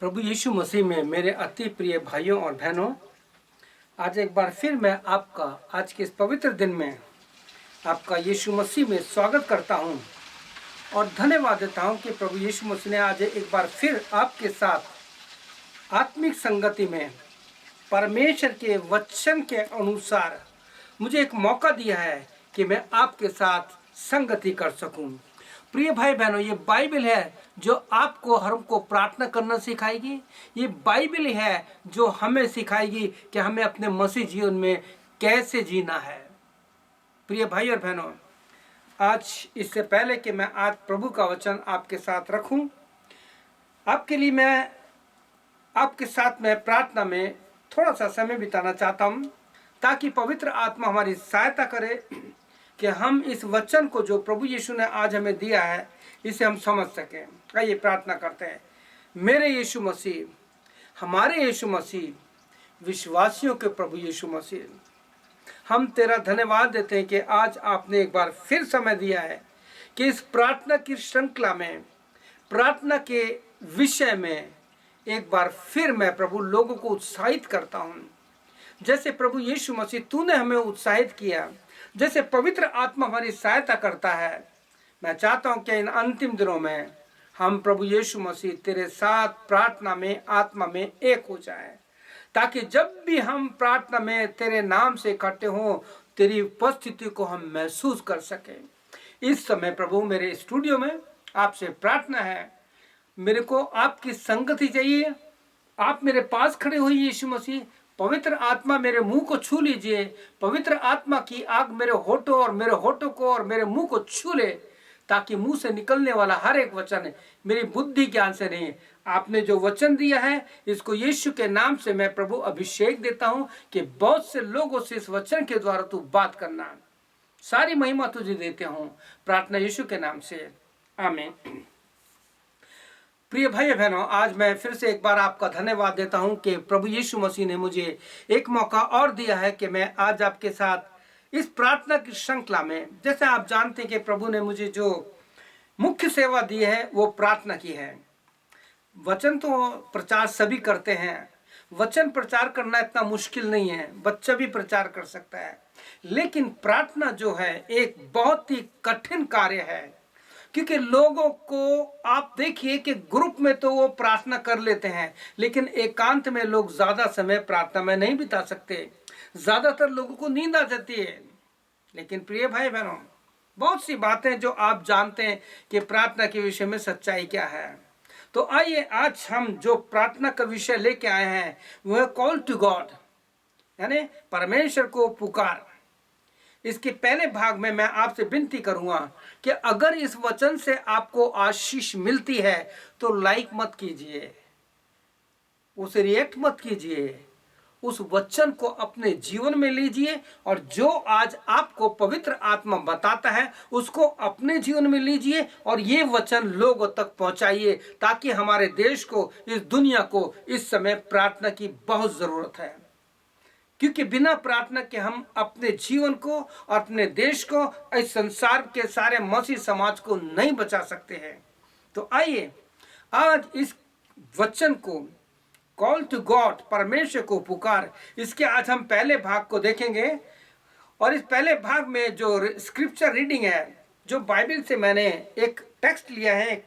प्रभु यीशु मसीह में मेरे अति प्रिय भाइयों और बहनों, आज एक बार फिर मैं आपका आज के इस पवित्र दिन में आपका यीशु मसीह में स्वागत करता हूं और धन्यवाद देता हूं कि प्रभु यीशु मसीह ने आज एक बार फिर आपके साथ आत्मिक संगति में परमेश्वर के वचन के अनुसार मुझे एक मौका दिया है कि मैं आपके साथ संगति कर सकूं। प्रिय भाई बहनों, ये बाइबल है जो आपको हमको प्रार्थना करना सिखाएगी। ये बाइबल है जो हमें सिखाएगी कि हमें अपने मसीह जीवन में कैसे जीना है। प्रिय भाई और बहनों, आज इससे पहले कि मैं आज प्रभु का वचन आपके साथ रखूं, आपके लिए मैं आपके साथ में प्रार्थना में थोड़ा सा समय बिताना चाहता हूं, ताकि पवित्र आत्मा हमारी सहायता करे कि हम इस वचन को जो प्रभु यीशु ने आज हमें दिया है इसे हम समझ सकें। आइए प्रार्थना करते हैं। मेरे यीशु मसीह, हमारे यीशु मसीह, विश्वासियों के प्रभु यीशु मसीह, हम तेरा धन्यवाद देते हैं कि आज आपने एक बार फिर समय दिया है कि इस प्रार्थना की श्रृंखला में, प्रार्थना के विषय में एक बार फिर मैं प्रभु लोगों को उत्साहित करता हूँ। जैसे प्रभु यीशु मसीह तूने हमें उत्साहित किया, जैसे पवित्र आत्मा हमारी सहायता करता है, मैं चाहता हूं कि इन अंतिम दिनों में हम प्रभु यीशु मसीह तेरे साथ प्रार्थना में, आत्मा में एक हो जाएं, ताकि जब भी हम प्रार्थना में तेरे नाम से इकट्ठे हों, तेरी उपस्थिति को हम महसूस कर सकें। इस समय प्रभु मेरे स्टूडियो में आपसे प्रार्थना है, मेरे को आपकी संगति चाहिए। आप मेरे पास खड़े हुए यीशु मसीह, पवित्र आत्मा मेरे मुंह को छू लीजिए। पवित्र आत्मा की आग मेरे होठों को और मेरे मुंह को छू ले, ताकि मुंह से निकलने वाला हर एक वचन मेरी बुद्धि ज्ञान से नहीं, आपने जो वचन दिया है इसको यीशु के नाम से मैं प्रभु अभिषेक देता हूं कि बहुत से लोगों से इस वचन के द्वारा तू बात करना। सारी महिमा तुझे देते हूं, प्रार्थना यीशु के नाम से, आमीन। प्रिय भाई बहनों, आज मैं फिर से एक बार आपका धन्यवाद देता हूं कि प्रभु यीशु मसीह ने मुझे एक मौका और दिया है कि मैं आज आपके साथ इस प्रार्थना की श्रृंखला में, जैसे आप जानते हैं कि प्रभु ने मुझे जो मुख्य सेवा दी है वो प्रार्थना की है। वचन तो प्रचार सभी करते हैं, वचन प्रचार करना इतना मुश्किल नहीं है, बच्चा भी प्रचार कर सकता है, लेकिन प्रार्थना जो है एक बहुत ही कठिन कार्य है। क्योंकि लोगों को आप देखिए कि ग्रुप में तो वो प्रार्थना कर लेते हैं, लेकिन एकांत में लोग ज्यादा समय प्रार्थना में नहीं बिता सकते। ज्यादातर लोगों को नींद आ जाती है। लेकिन प्रिय भाई बहनों, बहुत सी बातें जो आप जानते हैं कि प्रार्थना के विषय में सच्चाई क्या है। तो आइए आज हम जो प्रार्थना का विषय लेके आए हैं वह कॉल टू गॉड, यानी परमेश्वर को पुकार। इसके पहले भाग में मैं आपसे विनती करूंगा कि अगर इस वचन से आपको आशीष मिलती है तो लाइक मत कीजिए, उसे रिएक्ट मत कीजिए, उस वचन को अपने जीवन में लीजिए और जो आज आपको पवित्र आत्मा बताता है उसको अपने जीवन में लीजिए और ये वचन लोगों तक पहुंचाइए, ताकि हमारे देश को, इस दुनिया को इस समय प्रार्थना की बहुत जरूरत है। क्योंकि बिना प्रार्थना के हम अपने जीवन को और अपने देश को, इस संसार के सारे मसीह समाज को नहीं बचा सकते हैं। तो आइए आज इस वचन को, कॉल टू गॉड, परमेश्वर को पुकार, इसके आज हम पहले भाग को देखेंगे। और इस पहले भाग में जो स्क्रिप्चर रीडिंग है, जो बाइबल से मैंने एक टेक्स्ट लिया है, एक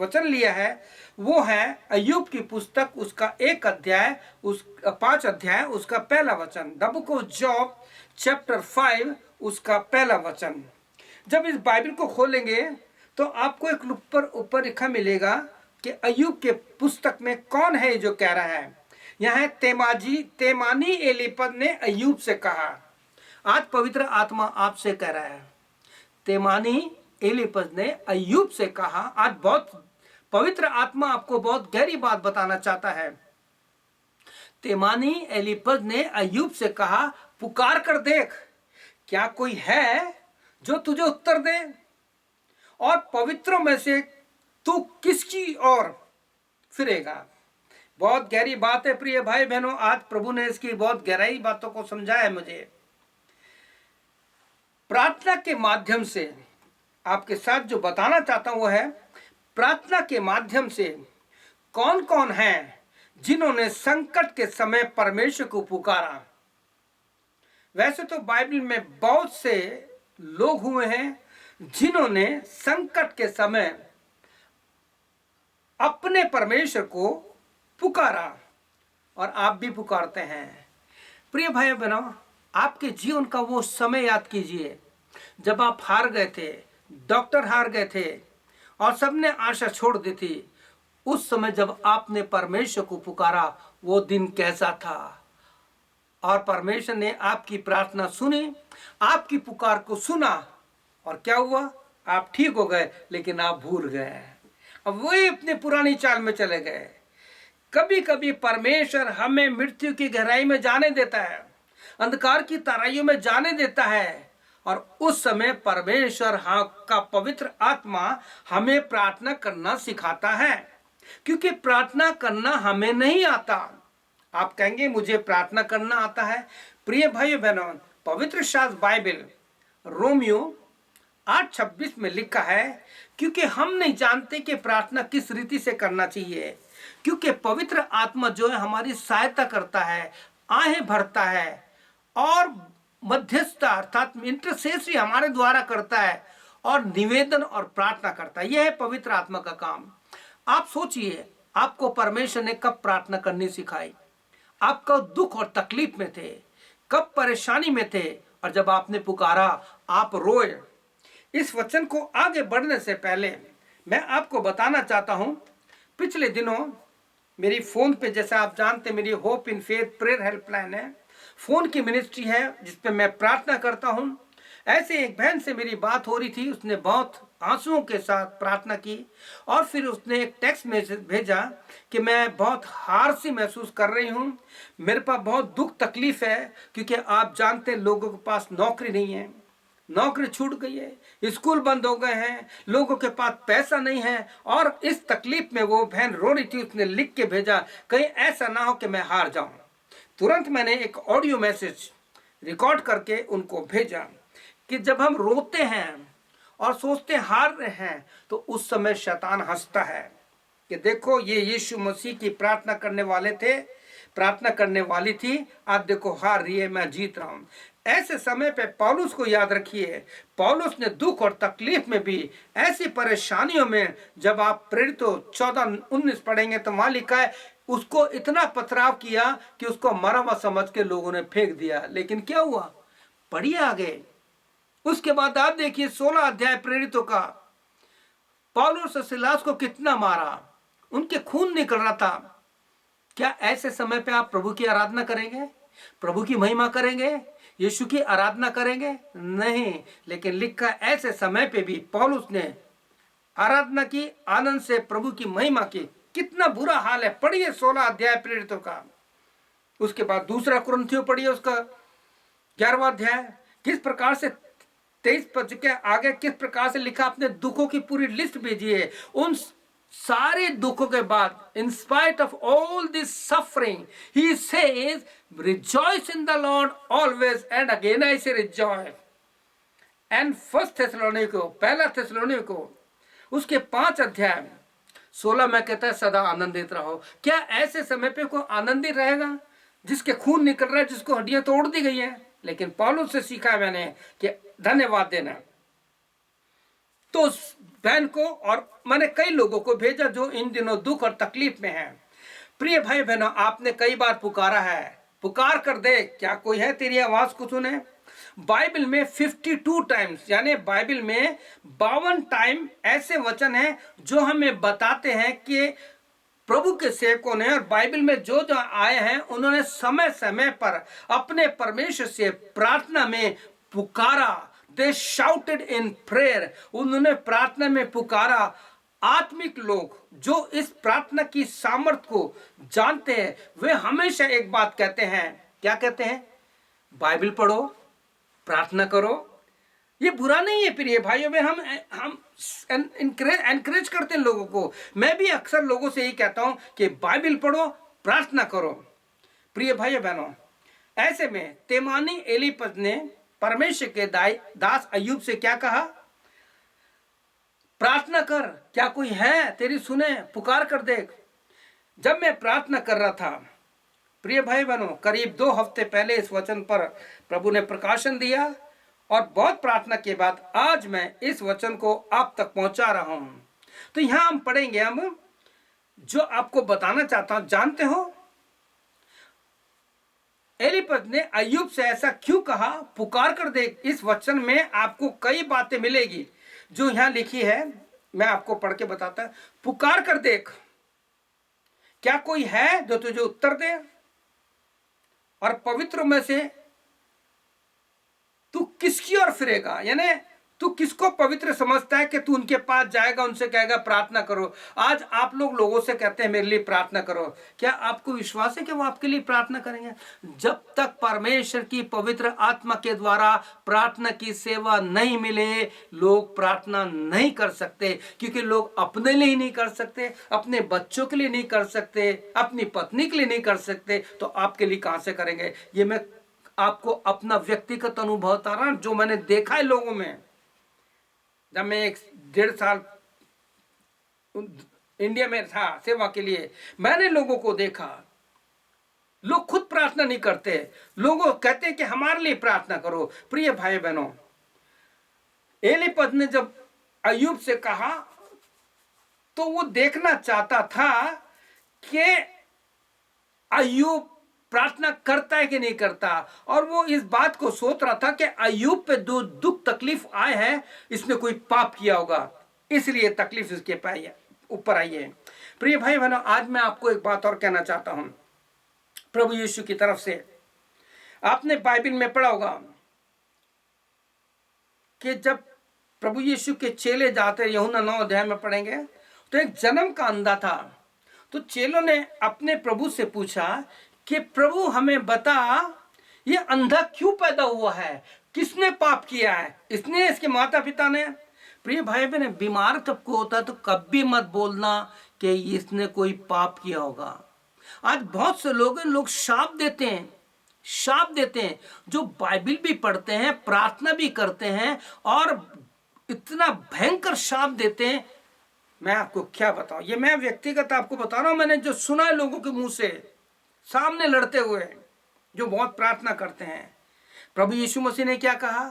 वचन लिया है, वो है अय्यूब की पुस्तक, उसका 1 अध्याय, 5 अध्याय, उसका पहला वचन। The book of job chapter 5, उसका पहला वचन। जब इस बाइबल को खोलेंगे तो आपको एक ऊपर लिखा मिलेगा कि अय्यूब के पुस्तक में कौन है जो कह रहा है। यहाँ है तेमानी एलीपज ने अय्यूब से कहा। आज पवित्र आत्मा आपसे कह रहा है, तेमानी एलीपज ने अय्यूब से कहा। आज बहुत पवित्र आत्मा आपको बहुत गहरी बात बताना चाहता है। तेमानी एलीपज ने अय्यूब से कहा, पुकार कर देख, क्या कोई है जो तुझे उत्तर दे, और पवित्रों में से तू किसकी ओर फिरेगा। बहुत गहरी बात है प्रिय भाई बहनों, आज प्रभु ने इसकी बहुत गहराई बातों को समझाया है मुझे। प्रार्थना के माध्यम से आपके साथ जो बताना चाहता हूं वो है, प्रार्थना के माध्यम से कौन कौन हैं जिन्होंने संकट के समय परमेश्वर को पुकारा? वैसे तो बाइबल में बहुत से लोग हुए हैं जिन्होंने संकट के समय अपने परमेश्वर को पुकारा, और आप भी पुकारते हैं। प्रिय भाई बहनों, आपके जीवन का वो समय याद कीजिए जब आप हार गए थे, डॉक्टर हार गए थे और सबने आशा छोड़ दी थी। उस समय जब आपने परमेश्वर को पुकारा, वो दिन कैसा था? और परमेश्वर ने आपकी प्रार्थना सुनी, आपकी पुकार को सुना, और क्या हुआ? आप ठीक हो गए, लेकिन आप भूल गए। अब वही अपने पुरानी चाल में चले गए। कभी कभी परमेश्वर हमें मृत्यु की गहराई में जाने देता है, अंधकार की तराइयों में जाने देता है, और उस समय परमेश्वर का पवित्र आत्मा हमें प्रार्थना करना सिखाता है, क्योंकि प्रार्थना करना हमें नहीं आता। आप कहेंगे मुझे प्रार्थना करना आता है। प्रिय भाइयों बहनों, पवित्र शास्त्र बाइबल रोमियो 8:26 में लिखा है, क्योंकि हम नहीं जानते कि प्रार्थना किस रीति से करना चाहिए, क्योंकि पवित्र आत्मा जो है हमारी सहायता करता है, आहें भरता है और मध्यस्थता अर्थात इंटरसेसरी हमारे द्वारा करता है और निवेदन और प्रार्थना करता है। यह है पवित्र आत्मा का काम। आप सोचिए, आपको परमेश्वर ने कब प्रार्थना करनी सिखाई? आप कब दुख और तकलीफ में थे, कब परेशानी में थे, और जब आपने पुकारा, आप रोए। इस वचन को आगे बढ़ने से पहले मैं आपको बताना चाहता हूं, पिछले दिनों मेरी फोन पे, जैसा आप जानते, मेरी hope in faith prayer helpline है, फोन की मिनिस्ट्री है जिसपे मैं प्रार्थना करता हूं। ऐसे एक बहन से मेरी बात हो रही थी, उसने बहुत आंसुओं के साथ प्रार्थना की और फिर उसने एक टेक्स्ट मैसेज भेजा कि मैं बहुत हार सी महसूस कर रही हूं, मेरे पास बहुत दुख तकलीफ है, क्योंकि आप जानते हैं लोगों के पास नौकरी नहीं है, नौकरी छूट गई है, स्कूल बंद हो गए हैं, लोगों के पास पैसा नहीं है, और इस तकलीफ में वो बहन रो रही थी। उसने लिख के भेजा, कहीं ऐसा ना हो कि मैं हार जाऊं। तुरंत मैंने एक ऑडियो मैसेज रिकॉर्ड करके उनको भेजा कि जब हम रोते हैं और सोचते हार रहे हैं, तो उस समय शैतान हंसता है कि देखो ये यीशु मसीह की प्रार्थना करने वाले थे, प्रार्थना करने वाली थी, आज देखो हार रही है, मैं जीत रहा हूं। ऐसे समय पे पौलुस को याद रखिए, पौलुस ने दुख और तकलीफ में भी, ऐसी परेशानियों में, जब आप प्रेरितों 14:19 पढ़ेंगे तो वहां लिखा है, उसको इतना पथराव किया कि उसको मरा हुआ समझ के लोगों ने फेंक दिया। लेकिन क्या हुआ? पढ़िए आगे। उसके बाद आप देखिए 16 अध्याय प्रेरितों का, पौलुस और सिलास को कितना मारा, उनके खून निकल रहा था। क्या ऐसे समय पे आप प्रभु की आराधना करेंगे? प्रभु की महिमा करेंगे? यीशु की आराधना करेंगे? नहीं। लेकिन लिखा ऐसे समय पे भी पौलुस ने आराधना की, आनंद से प्रभु की महिमा की। कितना बुरा हाल है। पढ़िए 16 अध्याय प्रेरितों का। उसके बाद दूसरा कुरिन्थियों पढ़िए, उसका 11वां अध्याय, किस प्रकार से 23 पद के आगे किस प्रकार से लिखा, अपने दुखों की पूरी लिस्ट भेजिए। उन सारे दुखों के बाद, in spite of all this suffering, he says rejoice in the Lord always, and again I से रिजॉइस। एंड फर्स्ट थिस्सलुनीको, पहला थिस्सलुनीको उसके 5 अध्याय 16 में कहता है सदा आनंदित रहो। क्या ऐसे समय पे कोई आनंदित रहेगा जिसके खून निकल रहा है, जिसको हड्डियां तोड़ दी गई हैं? लेकिन पौलुस से सीखा मैंने कि धन्यवाद देना। तो उस बहन को और मैंने कई लोगों को भेजा जो इन दिनों दुख और तकलीफ में हैं। प्रिय भाई बहनों, आपने कई बार पुकारा है, पुकार कर दे, क्या कोई है तेरी आवाज को सुने? बाइबल में 52 टाइम्स, यानी बाइबल में 52 टाइम ऐसे वचन हैं जो हमें बताते हैं कि प्रभु के सेवकों ने और बाइबल में जो जो आए हैं, उन्होंने समय समय पर अपने परमेश्वर से प्रार्थना में पुकारा। They shouted in prayer, उन्होंने प्रार्थना में पुकारा। आत्मिक लोग जो इस प्रार्थना की सामर्थ्य को जानते हैं, वे हमेशा एक बात कहते हैं। क्या कहते हैं? बाइबल पढ़ो, प्रार्थना करो। ये बुरा नहीं है प्रिय भाइयों में, हम एनकरेज करते हैं लोगों को। मैं भी अक्सर लोगों से यही कहता हूं कि बाइबल पढ़ो, प्रार्थना करो। प्रिय भाइयों बहनों, ऐसे में तेमानी एलीपज ने परमेश्वर के दास अय्यूब से क्या कहा? प्रार्थना कर, क्या कोई है तेरी सुने, पुकार कर देख। जब मैं प्रार्थना कर रहा था, प्रिय भाई बहनों, करीब 2 हफ्ते पहले इस वचन पर प्रभु ने प्रकाशन दिया और बहुत प्रार्थना के बाद आज मैं इस वचन को आप तक पहुंचा रहा हूं। तो यहां हम पढ़ेंगे, हम जो आपको बताना चाहता हूं। जानते हो एलीपज ने अय्यूब से ऐसा क्यों कहा? पुकार कर देख। इस वचन में आपको कई बातें मिलेगी जो यहां लिखी है, मैं आपको पढ़ के बताता हूं। पुकार कर देख, क्या कोई है जो तुझे उत्तर दे? और पवित्र में से तू किसकी ओर फिरेगा? यानी तू किसको पवित्र समझता है कि तू उनके पास जाएगा, उनसे कहेगा प्रार्थना करो? आज आप लोगों से कहते हैं मेरे लिए प्रार्थना करो। क्या आपको विश्वास है कि वो आपके लिए प्रार्थना करेंगे? जब तक परमेश्वर की पवित्र आत्मा के द्वारा प्रार्थना की सेवा नहीं मिले, लोग प्रार्थना नहीं कर सकते। क्योंकि लोग अपने लिए नहीं कर सकते, अपने बच्चों के लिए नहीं कर सकते, अपनी पत्नी के लिए नहीं कर सकते, तो आपके लिए कहां से करेंगे? ये मैं आपको अपना व्यक्तिगत अनुभव बता रहा हूं, जो मैंने देखा है लोगों में। जब मैं 1.5 साल इंडिया में था सेवा के लिए, मैंने लोगों को देखा, लोग खुद प्रार्थना नहीं करते, लोगों कहते हैं कि हमारे लिए प्रार्थना करो। प्रिय भाई बहनों, एलीपज ने जब अय्यूब से कहा तो वो देखना चाहता था कि अय्यूब प्रार्थना करता है कि नहीं करता, और वो इस बात को सोच रहा था कि अय्यूब पे जो दुख तकलीफ आए हैं, इसने कोई पाप किया होगा, इसलिए तकलीफ इसके ऊपर आई है। प्रिय भाई बहनों, आज मैं आपको एक बात और कहना चाहता हूं प्रभु यीशु की तरफ से। आपने बाइबल में पढ़ा होगा कि जब प्रभु यीशु के चेले जाते, यूहन्ना 9 अध्याय में पढ़ेंगे, तो एक जन्म का अंधा था। तो चेलों ने अपने प्रभु से पूछा कि प्रभु हमें बता, ये अंधा क्यों पैदा हुआ है? किसने पाप किया है, इसने, इसके माता पिता ने? प्रिय भाई बहन, बीमार सबको होता है, तो कभी मत बोलना कि इसने कोई पाप किया होगा। आज बहुत से लोग शाप देते हैं, शाप देते हैं, जो बाइबल भी पढ़ते हैं, प्रार्थना भी करते हैं, और इतना भयंकर शाप देते हैं। मैं आपको क्या बताऊं, ये मैं व्यक्तिगत आपको बता रहा हूं, मैंने जो सुना है लोगों के मुंह से, सामने लड़ते हुए, जो बहुत प्रार्थना करते हैं। प्रभु यीशु मसीह ने क्या कहा?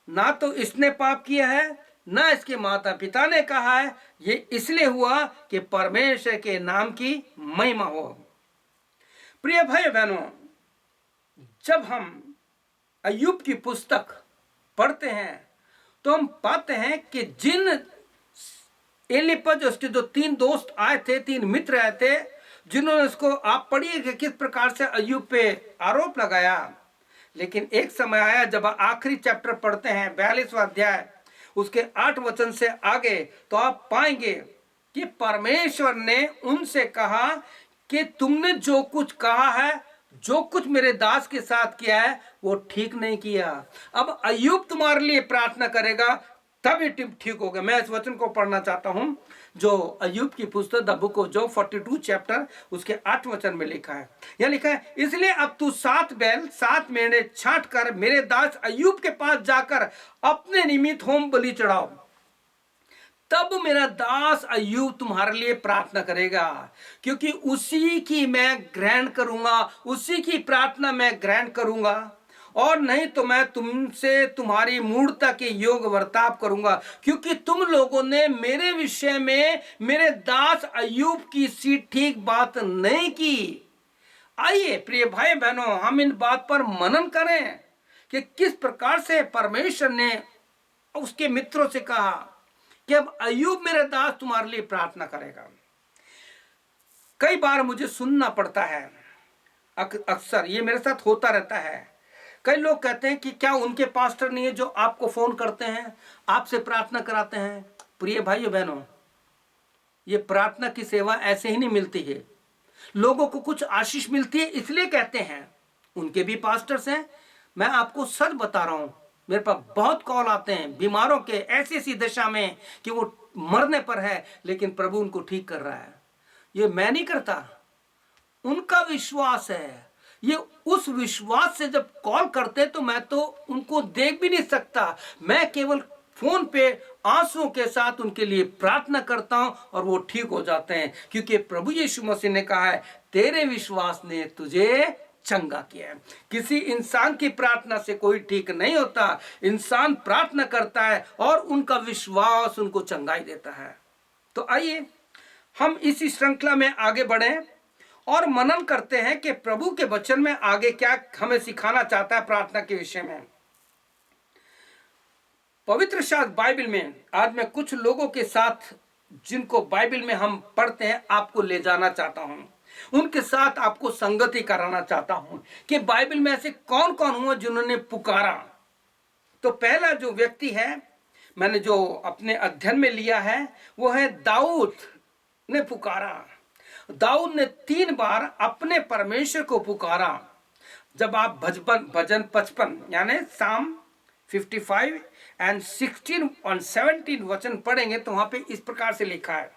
ना तो इसने पाप किया है, ना इसके माता पिता ने कहा है, ये इसलिए हुआ कि परमेश्वर के नाम की महिमा हो। प्रिय भाई बहनों, जब हम अय्यूब की पुस्तक पढ़ते हैं तो हम पाते हैं कि जिन एलीपज, उसके जो 3 दोस्त आए थे, 3 मित्र आए थे, जिन्होंने उसको, आप पढ़िए कि किस प्रकार से अय्यूब पे आरोप लगाया। लेकिन एक समय आया जब आखिरी चैप्टर पढ़ते हैं, 42वां अध्याय, उसके 8 वचन से आगे, तो आप पाएंगे कि परमेश्वर ने उनसे कहा कि तुमने जो कुछ कहा है, जो कुछ मेरे दास के साथ किया है, वो ठीक नहीं किया। अब अय्यूब तुम्हारे लिए प्रार्थना करेगा, तब ये ठीक होगा। मैं इस वचन को पढ़ना चाहता हूं जो अय्यूब की पुस्तक the book of job 42 chapter उसके 8 वचन में लिखा है। यह लिखा है, इसलिए अब तू 7 बैल 7 मेढ़े छांट कर मेरे दास अय्यूब के पास जाकर अपने निमित्त होम बलि चढ़ाओ, तब मेरा दास अय्यूब तुम्हारे लिए प्रार्थना करेगा, क्योंकि उसी की मैं ग्रहण करूंगा, उसी की प्रार्थना मैं ग्रहण करूंगा, और नहीं तो मैं तुमसे तुम्हारी मूर्खता के योग वर्ताव करूंगा, क्योंकि तुम लोगों ने मेरे विषय में मेरे दास अय्यूब की सी ठीक बात नहीं की। आइए प्रिय भाई बहनों, हम इन बात पर मनन करें कि किस प्रकार से परमेश्वर ने उसके मित्रों से कहा कि अब अय्यूब मेरे दास तुम्हारे लिए प्रार्थना करेगा। कई बार मुझे सुनना पड़ता है, अक्सर ये मेरे साथ होता रहता है। कई लोग कहते हैं कि क्या उनके पास्टर नहीं है जो आपको फोन करते हैं, आपसे प्रार्थना कराते हैं? प्रिय भाइयों बहनों, ये प्रार्थना की सेवा ऐसे ही नहीं मिलती है। लोगों को कुछ आशीष मिलती है इसलिए कहते हैं, उनके भी पास्टर्स हैं। मैं आपको सच बता रहा हूं, मेरे पास बहुत कॉल आते हैं बीमारों के, ऐसी ऐसी दशा में कि वो मरने पर है, लेकिन प्रभु उनको ठीक कर रहा है। ये मैं नहीं करता, उनका विश्वास है। ये उस विश्वास से जब कॉल करते तो मैं तो उनको देख भी नहीं सकता, मैं केवल फोन पे आंसुओं के साथ उनके लिए प्रार्थना करता हूं और वो ठीक हो जाते हैं, क्योंकि प्रभु यीशु मसीह ने कहा है तेरे विश्वास ने तुझे चंगा किया है। किसी इंसान की प्रार्थना से कोई ठीक नहीं होता। इंसान प्रार्थना करता है और उनका विश्वास उनको चंगाई देता है। तो आइए हम इसी श्रृंखला में आगे बढ़ें और मनन करते हैं कि प्रभु के वचन में आगे क्या हमें सिखाना चाहता है प्रार्थना के विषय में। पवित्र शास्त्र बाइबल में आज मैं कुछ लोगों के साथ जिनको बाइबल में हम पढ़ते हैं आपको ले जाना चाहता हूं, उनके साथ आपको संगति कराना चाहता हूं कि बाइबल में ऐसे कौन कौन हुए जिन्होंने पुकारा। तो पहला जो व्यक्ति है मैंने जो अपने अध्ययन में लिया है वो है दाऊद ने पुकारा। दाऊद ने 3 बार अपने परमेश्वर को पुकारा। जब आप भजन 55 यानी साम 55 एंड 16 और 17 वचन पढ़ेंगे तो वहां पे इस प्रकार से लिखा है।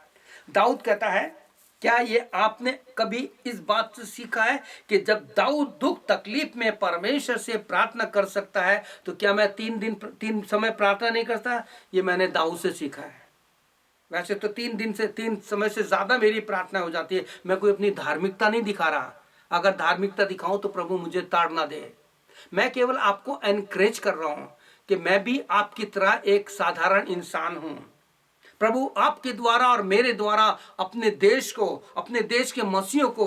दाऊद कहता है, क्या ये आपने कभी इस बात से सीखा है कि जब दाऊद दुख तकलीफ में परमेश्वर से प्रार्थना कर सकता है तो क्या मैं 3 समय प्रार्थना नहीं करता? ये मैंने दाऊद से सीखा है। वैसे तो 3 समय से ज्यादा मेरी प्रार्थना हो जाती है। मैं कोई अपनी धार्मिकता नहीं दिखा रहा। अगर धार्मिकता दिखाऊं तो प्रभु मुझे ताड़ना दे। मैं केवल आपको एनकरेज कर रहा हूं कि मैं भी आपकी तरह एक साधारण इंसान हूं। प्रभु आपके द्वारा और मेरे द्वारा अपने देश को, अपने देश के मसीहों को,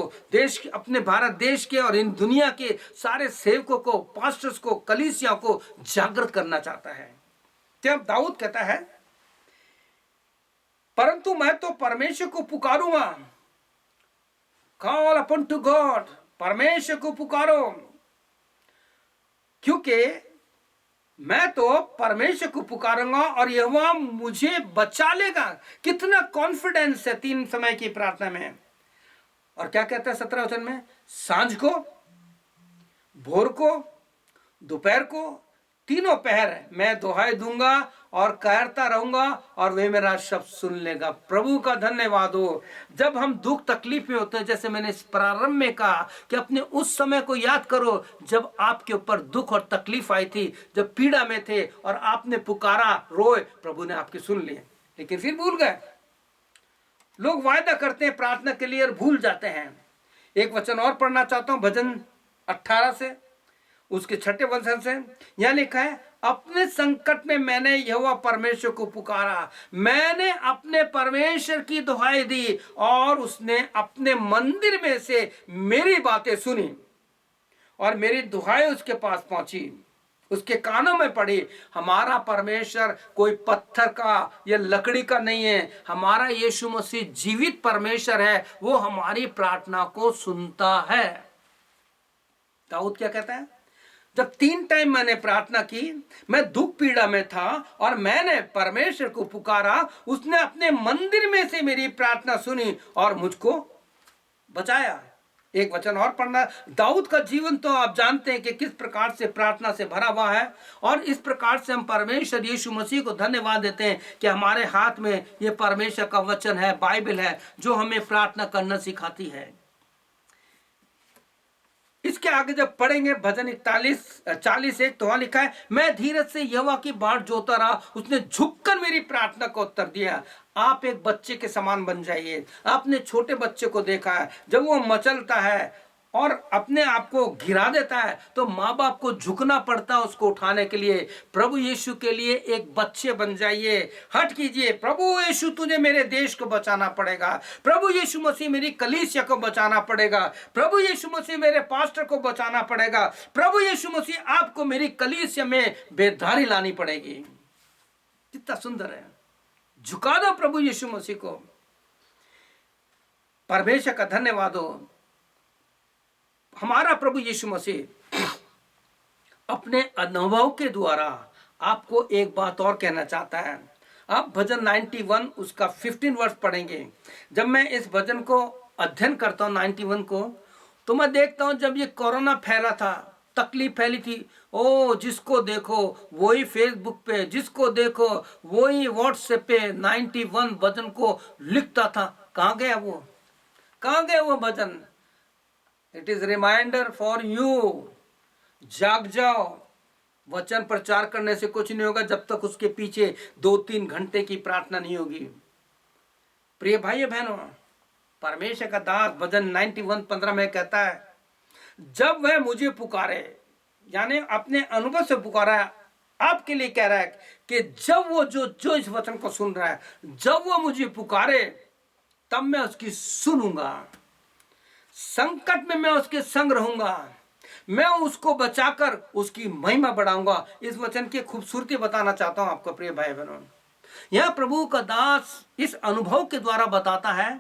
अपने भारत देश के और इन दुनिया के सारे सेवकों को, पास्टर्स को, कलीसिया को जागृत करना चाहता है। तब दाऊद कहता है, परंतु मैं तो परमेश्वर को पुकारूंगा। कॉल अपॉन टू गॉड, परमेश्वर को पुकारो, क्योंकि मैं तो परमेश्वर को पुकारूंगा और यहोवा मुझे बचा लेगा। कितना कॉन्फिडेंस है 3 समय की प्रार्थना में। और क्या कहता है 17 वचन में, सांझ को, भोर को, दोपहर को, तीनों पहर मैं दुहाई दूंगा और कहता रहूंगा और वे मेरा शब्द सुन लेगा। प्रभु का धन्यवाद हो। जब हम दुख तकलीफ में होते हैं, जैसे मैंने इस प्रारंभ में कहा कि अपने उस समय को याद करो जब आपके ऊपर दुख और तकलीफ आई थी, जब पीड़ा में थे और आपने पुकारा, रोए, प्रभु ने आपकी सुन ली, लेकिन फिर भूल गए। लोग वायदा करते हैं प्रार्थना के लिए और भूल जाते हैं। एक वचन और पढ़ना चाहता हूं भजन 18 से, उसके 6 वचन से। यहां लिखा है, अपने संकट में मैंने यहोवा परमेश्वर को पुकारा, मैंने अपने परमेश्वर की दुहाई दी और उसने अपने मंदिर में से मेरी बातें सुनी और मेरी दुहाई उसके पास पहुंची, उसके कानों में पड़ी। हमारा परमेश्वर कोई पत्थर का या लकड़ी का नहीं है। हमारा यीशु मसीह जीवित परमेश्वर है, वो हमारी प्रार्थना को सुनता है। दाऊद क्या कहता है, जब 3 टाइम मैंने प्रार्थना की, मैं दुख पीड़ा में था और मैंने परमेश्वर को पुकारा, उसने अपने मंदिर में से मेरी प्रार्थना सुनी और मुझको बचाया। एक वचन और पढ़ना। दाऊद का जीवन तो आप जानते हैं कि किस प्रकार से प्रार्थना से भरा हुआ है और इस प्रकार से हम परमेश्वर यीशु मसीह को धन्यवाद देते हैं कि हमारे हाथ में ये परमेश्वर का वचन है, बाइबल है, जो हमें प्रार्थना करना सिखाती है। इसके आगे जब पढ़ेंगे भजन 41-41 तो वहां लिखा है, मैं धीरज से यहोवा की बाट जोता रहा, उसने झुककर मेरी प्रार्थना को उत्तर दिया। आप एक बच्चे के समान बन जाइए। आपने छोटे बच्चे को देखा है, जब वो मचलता है और अपने आप को गिरा देता है तो माँ बाप को झुकना पड़ता है उसको उठाने के लिए। प्रभु यीशु के लिए एक बच्चे बन जाइए, हट कीजिए। प्रभु यीशु तुझे मेरे देश को बचाना पड़ेगा, प्रभु यीशु मसीह मेरी कलीसिया को बचाना पड़ेगा, प्रभु यीशु मसीह मेरे पास्टर को बचाना पड़ेगा, प्रभु यीशु मसीह आपको मेरी कलीसिया में बेदारी लानी पड़ेगी। कितना सुंदर है। झुका दो प्रभु यीशु मसीह को। परमेश्वर का धन्यवाद हो। हमारा प्रभु यीशु मसीह अपने अनुभव के द्वारा आपको एक बात और कहना चाहता है। आप भजन 91 उसका 15 वर्ष पढ़ेंगे। जब मैं इस भजन को अध्ययन करता हूं 91 को, तो मैं देखता हूं जब ये कोरोना फैला था, तकलीफ फैली थी, ओ जिसको देखो वही फेसबुक पे, जिसको देखो वही व्हाट्सएप पे 91 भजन को लिखता था। कहाँ गया वो, कहाँ गया वो भजन? It is reminder for you. जाग जाओ, वचन प्रचार करने से कुछ नहीं होगा जब तक उसके पीछे 2-3 घंटे की प्रार्थना नहीं होगी। प्रिय भाइयों बहनों, परमेश्वर का दास भजन 91:15 में कहता है, जब वह मुझे पुकारे, यानी अपने अनुभव से पुकारा है, आपके लिए कह रहा है कि जब वो जो इस वचन को सुन रहा है, जब वो मुझे पुकारे तब मैं उसकी सुनूंगा, संकट में मैं उसके संग रहूंगा, मैं उसको बचाकर उसकी महिमा बढ़ाऊंगा। इस वचन की खूबसूरती बताना चाहता हूं आपको प्रिय भाई बहनों। यह प्रभु का दास इस अनुभव के द्वारा बताता है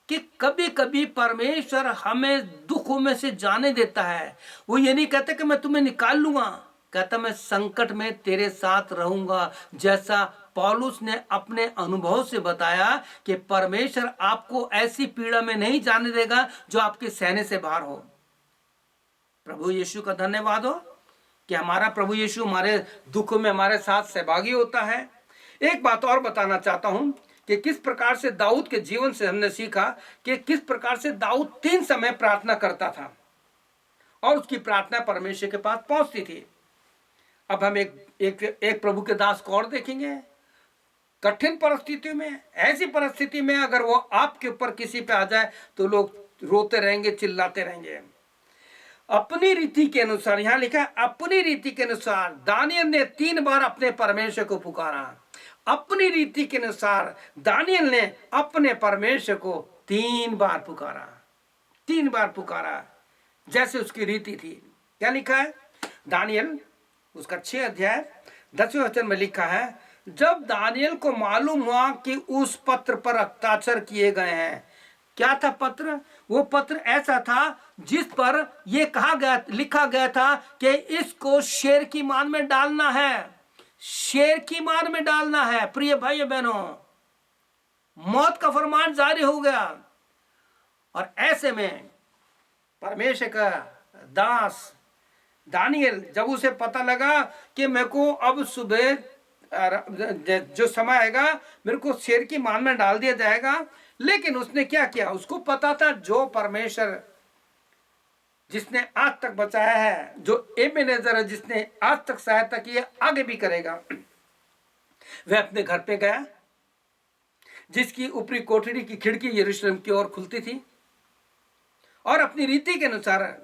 कि कभी कभी परमेश्वर हमें दुखों में से जाने देता है। वो ये नहीं कहता कि मैं तुम्हें निकाल लूंगा, कहता मैं संकट में तेरे साथ रहूंगा। जैसा पौलुस ने अपने अनुभव से बताया कि परमेश्वर आपको ऐसी पीड़ा में नहीं जाने देगा जो आपके सहने से बाहर हो। प्रभु यीशु का धन्यवाद हो कि हमारा प्रभु यीशु हमारे दुखों में हमारे साथ सहभागी होता है। एक बात और बताना चाहता हूं कि किस प्रकार से दाऊद के जीवन से हमने सीखा कि किस प्रकार से दाऊद 3 समय प्रार्थना करता था और उसकी प्रार्थना परमेश्वर के पास पहुंचती थी। अब हम एक प्रभु के दास को और देखेंगे। कठिन परिस्थितियों में, ऐसी परिस्थिति में अगर वो आपके ऊपर किसी पे आ जाए तो लोग रोते रहेंगे, चिल्लाते रहेंगे। अपनी रीति के अनुसार, यहां लिखा है अपनी रीति के अनुसार दानियल ने 3 बार अपने परमेश्वर को पुकारा। अपनी रीति के अनुसार दानियल ने अपने परमेश्वर को 3 बार पुकारा, 3 बार पुकारा जैसे उसकी रीति थी। क्या लिखा है? दानियल उसका 6 अध्याय 10वें वचन में लिखा है, जब दानियल को मालूम हुआ कि उस पत्र पर हस्ताक्षर किए गए हैं। क्या था पत्र? वो पत्र ऐसा था जिस पर यह कहा गया, लिखा गया था कि इसको शेर की मान में डालना है, शेर की मान में डालना है। प्रिय भाई बहनों, मौत का फरमान जारी हो गया और ऐसे में परमेश्वर का दास दानियल, जब उसे पता लगा कि मेरे को अब सुबह जो समय आएगा मेरे को शेर की मान में डाल दिया जाएगा, लेकिन उसने क्या किया? उसको पता था जो परमेश्वर जिसने आज तक बचाया है, जो एबेनेजर है जिसने आज तक सहायता की है, आगे भी करेगा। वह अपने घर पे गया जिसकी ऊपरी कोठरी की खिड़की यरूशलेम की ओर खुलती थी और अपनी रीति के अनुसार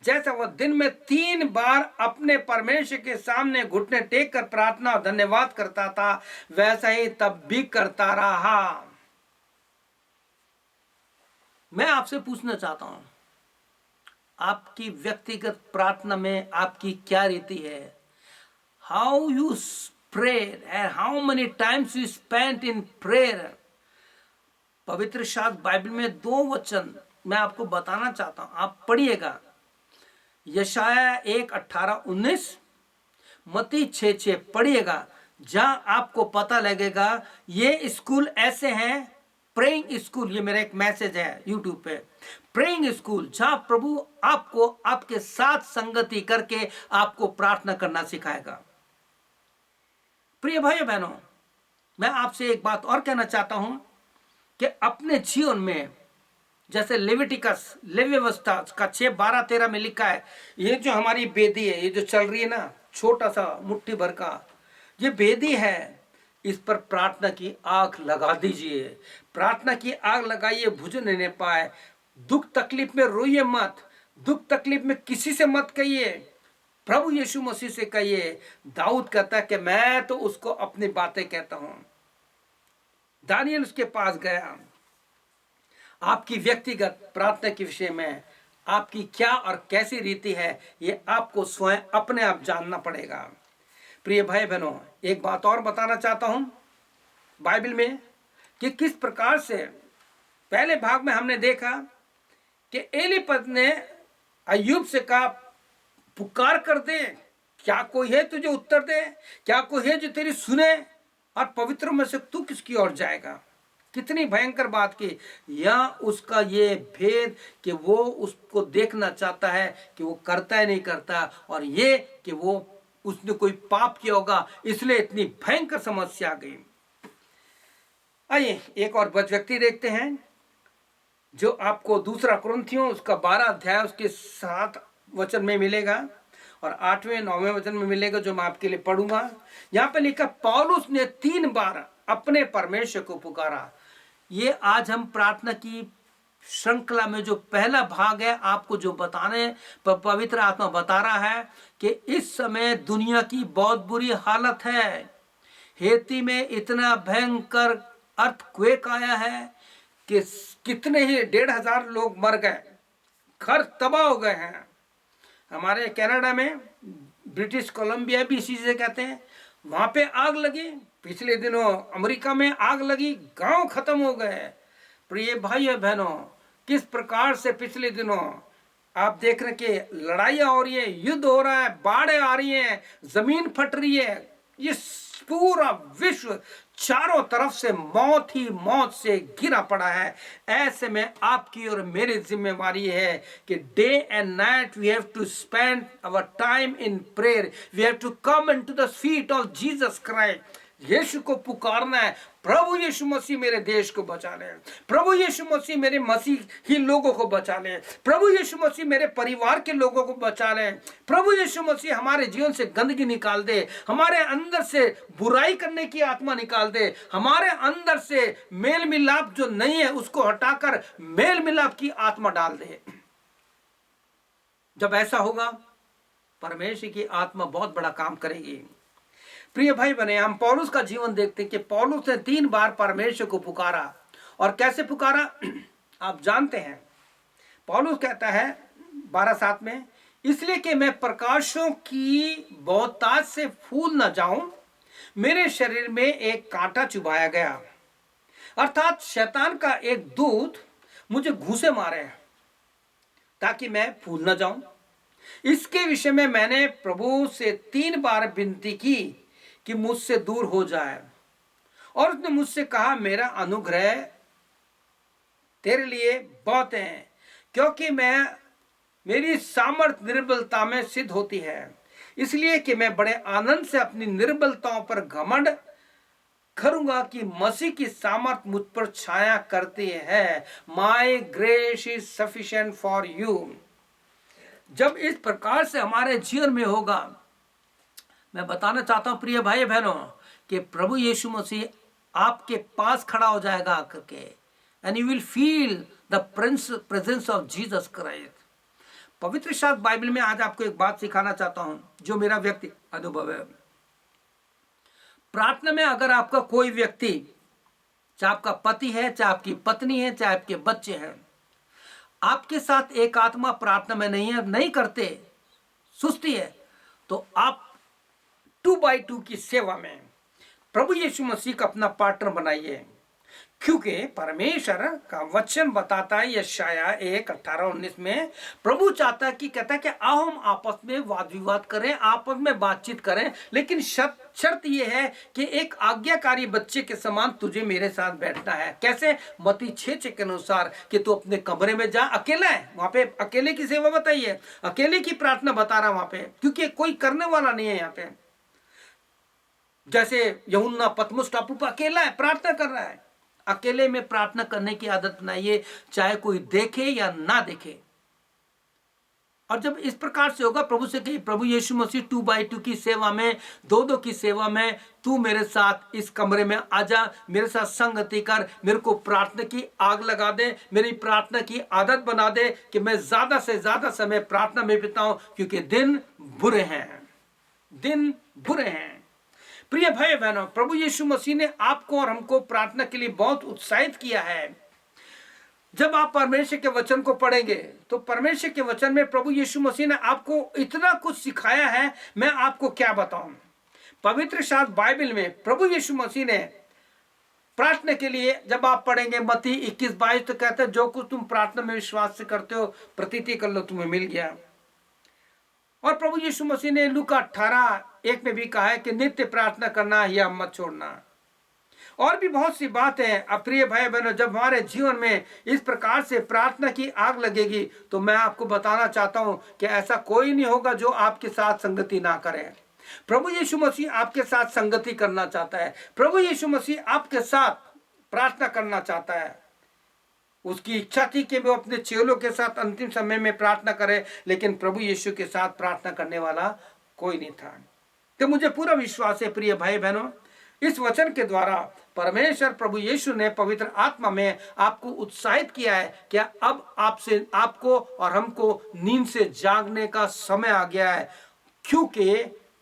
जैसा वह दिन में 3 बार अपने परमेश्वर के सामने घुटने टेक कर प्रार्थना और धन्यवाद करता था, वैसा ही तब भी करता रहा। मैं आपसे पूछना चाहता हूं, आपकी व्यक्तिगत प्रार्थना में आपकी क्या रीति है? How you prayer and how many times you spent in prayer. पवित्र शास्त्र बाइबल में 2 वचन मैं आपको बताना चाहता हूं, आप पढ़िएगा। यशाया 1:18-19, मत्ती 6:6 पढ़िएगा, जहां आपको पता लगेगा ये स्कूल ऐसे हैं, प्रेइंग स्कूल, ये मेरा एक मैसेज है यूट्यूब पे, प्रेइंग स्कूल, जहां प्रभु आपको आपके साथ संगति करके आपको प्रार्थना करना सिखाएगा। प्रिय भाइयों बहनों, मैं आपसे एक बात और कहना चाहता हूं कि अपने जीवन में जैसे लेविटिकस, लेवी व्यवस्था का 6:12-13 में लिखा है, ये जो हमारी बेदी है, ये जो चल रही है ना, छोटा सा मुट्ठी भर का ये बेदी है, इस पर प्रार्थना की आग लगा दीजिए। प्रार्थना की आग लगाइए, बुझ नहीं पाए। दुख तकलीफ में रोइए मत, दुख तकलीफ में किसी से मत कहिए, प्रभु यीशु मसीह से कहिए। दाऊद कहता है कि मैं तो उसको अपनी बातें कहता हूं। दानियल उसके पास गया। आपकी व्यक्तिगत प्रार्थना के विषय में आपकी क्या और कैसी रीति है, ये आपको स्वयं अपने आप जानना पड़ेगा। प्रिय भाई बहनों, एक बात और बताना चाहता हूं बाइबल में कि किस प्रकार से पहले भाग में हमने देखा कि एलीपज ने अय्यूब से कहा, पुकार कर दे, क्या कोई है तुझे उत्तर दे, क्या कोई है जो तेरी सुने, और पवित्रों में से तू किसकी ओर जाएगा। कितनी भयंकर बात की। या उसका ये भेद कि वो उसको देखना चाहता है कि वो करता है नहीं करता, और ये कि वो उसने कोई पाप किया होगा, इसलिए इतनी भयंकर समस्या आ गई। आइए एक और व्यक्ति देखते हैं जो आपको 2 कुरिन्थियों उसका 12 अध्याय उसके 7 वचन में मिलेगा। और 8वें 9वें वचन में मिलेगा, जो मैं आपके लिए पढ़ूंगा। यहाँ पे लिखा, पौलुस ने 3 बार अपने परमेश्वर को पुकारा। ये आज हम प्रार्थना की श्रृंखला में जो पहला भाग है, आपको जो बताने पवित्र आत्मा बता रहा है कि इस समय दुनिया की बहुत बुरी हालत है। हेती में इतना भयंकर अर्थक्वेक आया है कि कितने ही 1,500 लोग मर गए, घर तबाह हो गए हैं। हमारे कनाडा में, ब्रिटिश कोलंबिया भी इसी से कहते हैं, वहां पे आग लगी। पिछले दिनों अमेरिका में आग लगी, गांव खत्म हो गए। प्रिय भाइयों बहनों, किस प्रकार से पिछले दिनों आप देख रहे कि लड़ाइयां हो रही है, युद्ध हो रहा है, बाढ़ें आ रही हैं, जमीन फट रही है। ये पूरा विश्व चारों तरफ से मौत ही मौत से घिरा पड़ा है। ऐसे में आपकी और मेरी जिम्मेवारी है कि day and night we have to spend our time in prayer. We have to come into the feet of Jesus Christ. Yeshu को पुकारना है, प्रभु यीशु मसीह मेरे देश को बचा ले, प्रभु यीशु मसीह मेरे मसीही लोगों को बचा ले, प्रभु यीशु मसीह मेरे परिवार के लोगों को बचा ले, प्रभु यीशु मसीह हमारे जीवन से गंदगी निकाल दे, हमारे अंदर से बुराई करने की आत्मा निकाल दे, हमारे अंदर से मेल मिलाप जो नहीं है उसको हटाकर मेल मिलाप की आत्मा डाल दे। जब ऐसा होगा, परमेश्वर की आत्मा बहुत बड़ा काम करेगी। प्रिय भाई बने, हम पौलुस का जीवन देखते हैं कि पौलुस ने 3 बार परमेश्वर को पुकारा। और कैसे पुकारा आप जानते हैं। पौलुस कहता है 12:7 में, इसलिए कि मैं प्रकाशों की बहुतायत से फूल न जाऊं, मेरे शरीर में एक कांटा चुभाया गया, अर्थात शैतान का एक दूत मुझे घूंसे मारे ताकि मैं फूल न जाऊं। इसके विषय में मैंने प्रभु से 3 बार विनती की कि मुझसे दूर हो जाए, और उसने मुझसे कहा, मेरा अनुग्रह तेरे लिए बहुत है, क्योंकि मेरी सामर्थ निर्बलता में सिद्ध होती है। इसलिए कि मैं बड़े आनंद से अपनी निर्बलताओं पर घमंड करूंगा कि मसीह की सामर्थ मुझ पर छाया करती है। माई grace is sufficient for you. जब इस प्रकार से हमारे जीवन में होगा, मैं बताना चाहता हूं प्रिय भाई बहनों कि प्रभु यीशु मसीह आपके पास खड़ा हो जाएगा आकर के, and you will feel the presence of Jesus Christ. पवित्र शास्त्र बाइबल में आज आपको एक बात सिखाना चाहता हूं जो मेरा व्यक्ति अनुभव है। प्रार्थना में अगर आपका कोई व्यक्ति, चाहे आपका पति है, चाहे आपकी पत्नी है, चाहे आपके बच्चे हैं, आपके साथ एक आत्मा प्रार्थना में नहीं करते, सुस्ती है, तो आप 2x2 की सेवा में प्रभु यीशु मसीह का अपना पार्टनर बनाइए। क्योंकि परमेश्वर का वचन बताता है यशाया 1:18-19 में, प्रभु चाहता है कि कहता है कि आओ हम आपस में वाद विवाद करें, आपस में बातचीत करें, लेकिन शर्त यह है कि एक आज्ञाकारी बच्चे के समान तुझे मेरे साथ बैठना है। कैसे? मत्ती 6:6 के अनुसार कि तू अपने कमरे में जा, अकेला है, वहां पे अकेले की सेवा बताइए, अकेले की प्रार्थना बता रहा वहां पे, क्योंकि कोई करने वाला नहीं है। यहाँ पे जैसे यूहन्ना पतमुस टापू पर अकेला है, प्रार्थना कर रहा है। अकेले में प्रार्थना करने की आदत बनाइए, चाहे कोई देखे या ना देखे। और जब इस प्रकार से होगा, प्रभु से कहिए, प्रभु यीशु मसीह 2x2 की सेवा में, 2-2 की सेवा में तू मेरे साथ इस कमरे में आजा, मेरे साथ संगति कर, मेरे को प्रार्थना की आग लगा दे, मेरी प्रार्थना की आदत बना दे कि मैं ज्यादा से ज्यादा समय प्रार्थना में बिताऊं, क्योंकि दिन बुरे हैं, दिन बुरे हैं। प्रिय भाई बहनों, प्रभु यीशु मसीह ने आपको और हमको प्रार्थना के लिए बहुत उत्साहित किया है। जब आप परमेश्वर के वचन को पढ़ेंगे तो परमेश्वर के वचन में प्रभु यीशु मसीह ने आपको इतना कुछ सिखाया है, मैं आपको क्या बताऊं। पवित्र शास्त्र बाइबल में प्रभु यीशु मसीह ने प्रार्थना के लिए, जब आप पढ़ेंगे मत्ती 21:22, तो कहते हैं जो कुछ तुम प्रार्थना में विश्वास से करते हो प्रतीति कर लो, तुम्हें मिल गया। और प्रभु यीशु मसीह ने लूका 18:1 में भी कहा है कि नित्य प्रार्थना करना या मत छोड़ना। और भी बहुत सी बातें। अब प्रिय भाई बहनों, जब हमारे जीवन में इस प्रकार से प्रार्थना की आग लगेगी, तो मैं आपको बताना चाहता हूं कि ऐसा कोई नहीं होगा जो आपके साथ संगति ना करे। प्रभु यीशु मसीह आपके साथ संगति करना चाहता है, प्रभु यीशु मसीह आपके साथ प्रार्थना करना चाहता है। उसकी इच्छा थी कि वो अपने चेलों के साथ अंतिम समय में प्रार्थना करे, लेकिन प्रभु यीशु के साथ प्रार्थना करने वाला कोई नहीं था। तो मुझे पूरा विश्वास है प्रिय भाई बहनों, इस वचन के द्वारा परमेश्वर प्रभु यीशु ने पवित्र आत्मा में आपको उत्साहित किया है कि अब आपको और हमको नींद से जागने का समय आ गया है, क्योंकि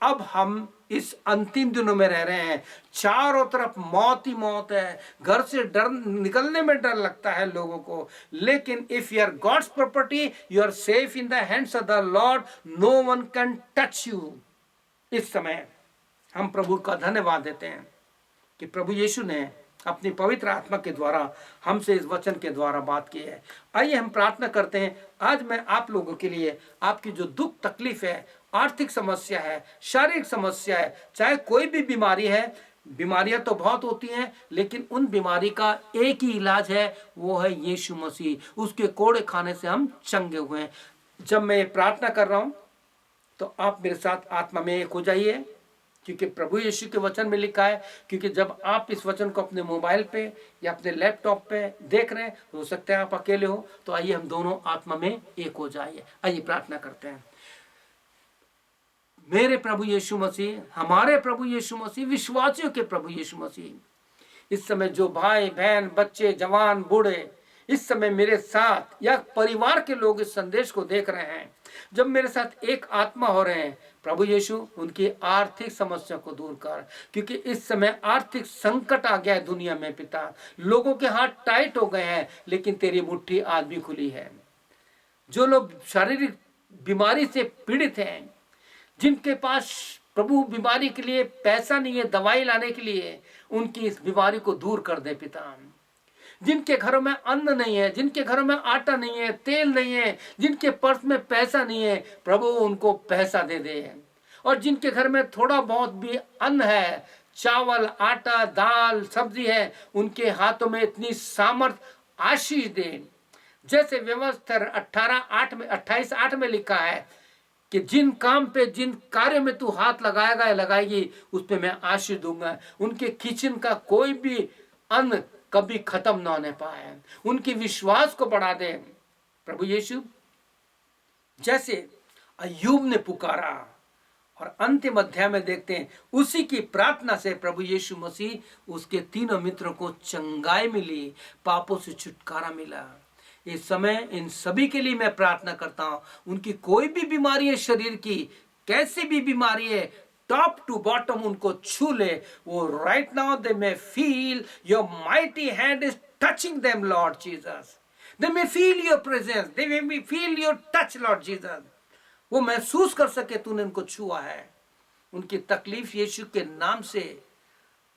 अब हम इस अंतिम दिनों में रह रहे हैं। चारों तरफ मौत ही मौत है, घर से डर निकलने में डर लगता है लोगों को। लेकिन if you are God's property, you are safe in the hands of the Lord, no one can touch you. इस समय हम प्रभु का धन्यवाद देते हैं कि प्रभु यीशु ने अपनी पवित्र आत्मा के द्वारा हमसे इस वचन के द्वारा बात की है। आइए हम प्रार्थना करते हैं। आज मैं आप लोगों के लिए आपकी जो दुख तकलीफ है, आर्थिक समस्या है, शारीरिक समस्या है, चाहे कोई भी बीमारी है, बीमारियां तो बहुत होती हैं, लेकिन उन बीमारी का एक ही इलाज है, वो है यीशु मसीह। उसके कोड़े खाने से हम चंगे हुए हैं। जब मैं प्रार्थना कर रहा हूं तो आप मेरे साथ आत्मा में एक हो जाइए, क्योंकि प्रभु यीशु के वचन में लिखा है, क्योंकि जब आप इस वचन को अपने मोबाइल पे या अपने लैपटॉप पे देख रहे हैं, हो सकता है आप अकेले हो, तो आइए हम दोनों आत्मा में एक हो जाइए। आइए प्रार्थना करते हैं। मेरे प्रभु यीशु मसीह, हमारे प्रभु यीशु मसीह, विश्वासियों के प्रभु यीशु मसीह, इस समय जो भाई बहन, बच्चे, जवान, बूढ़े इस समय मेरे साथ या परिवार के लोग इस संदेश को देख रहे हैं, जब मेरे साथ एक आत्मा हो रहे हैं, प्रभु यीशु उनकी आर्थिक समस्या को दूर कर, क्योंकि इस समय आर्थिक संकट आ गया है दुनिया में पिता। लोगों के हाथ टाइट हो गए हैं, लेकिन तेरी मुट्ठी आज भी खुली है। जो लोग शारीरिक बीमारी से पीड़ित हैं, जिनके पास प्रभु बीमारी के लिए पैसा नहीं है, दवाई लाने के लिए, उनकी इस बीमारी को दूर कर दे पिता। जिनके घरों में अन्न नहीं है, जिनके घरों में आटा नहीं है, तेल नहीं है, जिनके पर्स में पैसा नहीं है, प्रभु उनको पैसा दे दे। और जिनके घर में थोड़ा बहुत भी अन्न है, चावल, आटा, दाल, सब्जी है, उनके हाथों में इतनी सामर्थ आशीष दे। जैसे व्यवस्था 28:8 में लिखा है कि जिन काम पे, जिन कार्य में तू हाथ लगाएगा या लगाएगी, उस पे मैं आशीष दूंगा। उनके किचन का कोई भी अन्न कभी खत्म ना होने पाए। उनके विश्वास को बढ़ा दे प्रभु यीशु। जैसे अय्यूब ने पुकारा और अंतिम अध्याय में देखते हैं, उसी की प्रार्थना से प्रभु यीशु मसीह, उसके तीनों मित्रों को चंगाई मिली, पापों से छुटकारा मिला। इस समय इन सभी के लिए मैं प्रार्थना करता हूं, उनकी कोई भी बीमारी है, शरीर की कैसी भी बीमारी है, टॉप टू बॉटम उनको छू ले। वो right now they may feel your mighty hand is touching them Lord Jesus. They may feel your presence, they may feel your touch Lord Jesus. वो महसूस कर सके तूने उनको छुआ है। उनकी तकलीफ यीशु के नाम से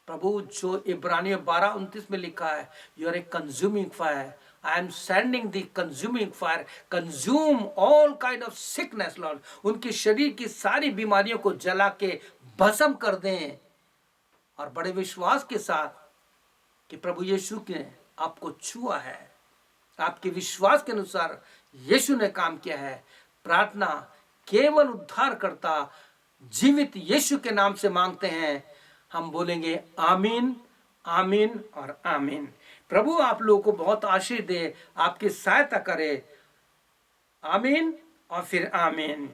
प्रभु, जो इब्रानियों 12:29 में लिखा है, you are a consuming fire, I am sending the consuming fire, consume all kind of sickness, Lord. उनके शरीर की सारी बीमारियों को जला के भस्म कर दें, और बड़े विश्वास के साथ कि प्रभु यीशु ने आपको छुआ है, आपके विश्वास के अनुसार यीशु ने काम किया है। प्रार्थना केवल उद्धारकर्ता जीवित यीशु के नाम से मांगते हैं। हम बोलेंगे आमीन, आमीन और आमीन। प्रभु आप लोगों को बहुत आशीष दे, आपकी सहायता करे। आमीन और फिर आमीन।